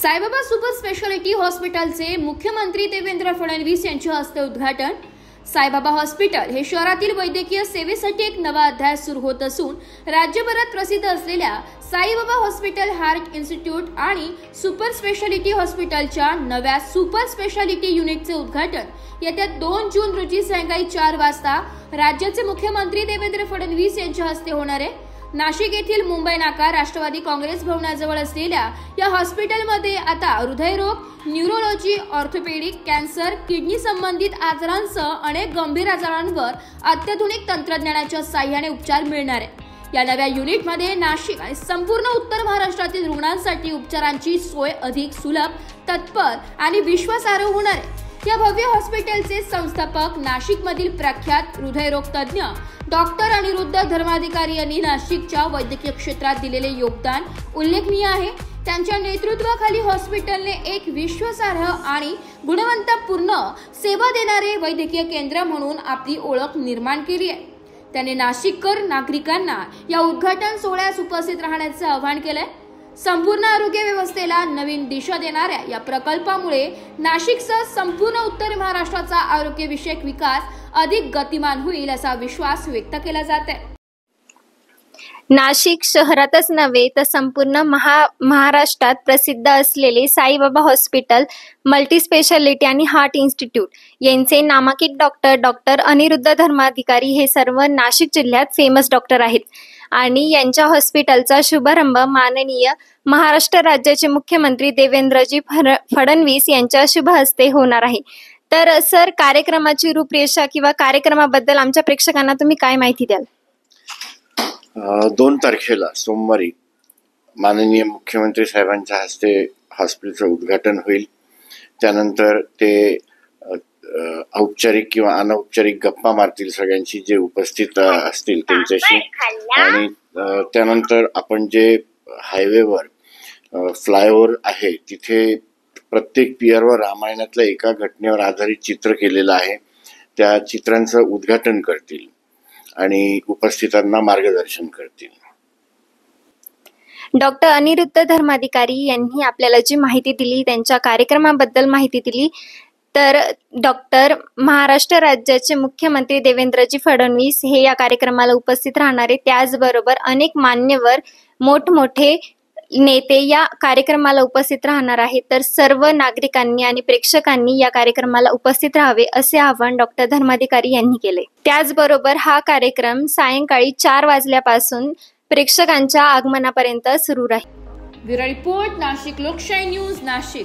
Saibaba super speciality हॉस्पिटलचे मुख्यमंत्री देवेंद्र फडणवीस यांच्या हस्ते उद्घाटन। साईबाबा हॉस्पिटल हे शहरातील वैद्यकीय सेवेसाठी एक नवा अध्याय सुरू होत असून राज्यभरात प्रसिद्ध असलेल्या साईबाबा हॉस्पिटल हार्ट इन्स्टिट्यूट आणि सुपर स्पेशालिटी हॉस्पिटलच्या नव्या सुपर स्पेशालिटी युनिटचे उद्घाटन येत्या 2 जून रोजी सायंकाळी 4 वाजता राज्याचे मुख्यमंत्री देवेंद्र फडणवीस यांच्या हस्ते होणार आहे। नाशिक येथील मुंबई नाका राष्ट्रवादी काँग्रेस भवनाजवळ असलेल्या या हॉस्पिटलमध्ये आता हृदयरोग, न्यूरोलॉजी, ऑर्थोपेडिक, कॅन्सर, किडनी संबंधित आजारांसह अनेक गंभीर आजारांवर अत्याधुनिक तंत्रज्ञानाच्या साहाय्याने उपचार मिळणार आहे। या नव्या युनिटमध्ये नाशिक आणि संपूर्ण उत्तर महाराष्ट्रातील रुग्णांसाठी उपचारांची सोय अधिक सुलभ, तत्पर आणि विश्वासार्ह होणार आहे। या भव्य हॉस्पिटलचे संस्थापक नाशिकमधील प्रख्यात हृदयरोग तज्ञ डॉक्टर अनिरुद्ध धर्माधिकारी यांनी नाशिकच्या वैद्यकीय क्षेत्रात दिलेले योगदान उल्लेखनीय आहे। त्यांच्या नेतृत्वाखाली हॉस्पिटलने एक विश्वासार्ह आणि गुणवत्तापूर्ण सेवा देणारे वैद्यकीय केंद्र म्हणून आपली ओळख निर्माण केली आहे। त्याने नाशिककर नागरिकांना या उद्घाटन सोहळ्यास उपस्थित राहण्याचे आवाहन केले। संपूर्ण आरोग्य व्यवस्थेला नवीन दिशा देणाऱ्या या प्रकल्पामुळे नाशिकसह संपूर्ण उत्तर महाराष्ट्राचा आरोग्य विषयक विकास अधिक गतिमान होईल असा विश्वास व्यक्त केला जात आहे। नाशिक शहरातच नव्हे तर संपूर्ण महाराष्ट्रात प्रसिद्ध असलेले साईबाबा हॉस्पिटल मल्टी स्पेशालिटी आणि हार्ट इन्स्टिट्यूट यांचे नामांकित डॉक्टर अनिरुद्ध धर्माधिकारी हे सर्व नाशिक जिल्ह्यात फेमस डॉक्टर आहेत आणि यांच्या हॉस्पिटलचा शुभारंभ माननीय महाराष्ट्र राज्याचे मुख्यमंत्री देवेंद्रजी फडणवीस यांच्या शुभ हस्ते होणार आहे। तर सर, कार्यक्रमाची रूपरेषा किंवा कार्यक्रमाबद्दल आमच्या प्रेक्षकांना तुम्ही काय माहिती द्याल? 2 तारखेला सोमवारी माननीय मुख्यमंत्री साहेबांच्या हस्ते हॉस्पिटलचं उद्घाटन होईल। त्यानंतर ते औपचारिक किंवा अनौपचारिक गप्पा मारतील सगळ्यांशी जे उपस्थित असतील त्यांच्याशी, आणि त्यानंतर आपण जे हायवेवर फ्लायओव्हर आहे तिथे प्रत्येक पियरवर रामायणातल्या एका घटनेवर आधारित चित्र केलेलं आहे, त्या चित्रांचं उद्घाटन करतील आणि उपस्थितांना मार्गदर्शन करतील। डॉक्टर अनिरुद्ध धर्माधिकारी यांनी आपल्याला जी माहिती दिली, त्यांच्या कार्यक्रमाबद्दल माहिती दिली, तर महाराष्ट्र राज्याचे मुख्यमंत्री देवेंद्रजी फडणवीस हे या कार्यक्रमाला उपस्थित राहणारे, त्याचबरोबर अनेक मान्यवर मोठमोठे नेते या कार्यक्रमाला उपस्थित राहणार आहेत। तर सर्व नागरिकांनी आणि प्रेक्षकांनी या कार्यक्रमाला उपस्थित राहावे असे आवाहन डॉक्टर धर्माधिकारी यांनी केले। त्याचबरोबर हा कार्यक्रम सायंकाळी 4 वाजल्यापासून प्रेक्षकांच्या आगमनापर्यंत सुरू राहील। ब्युरो रिपोर्ट, नाशिक लोकशाही न्यूज, नाशिक।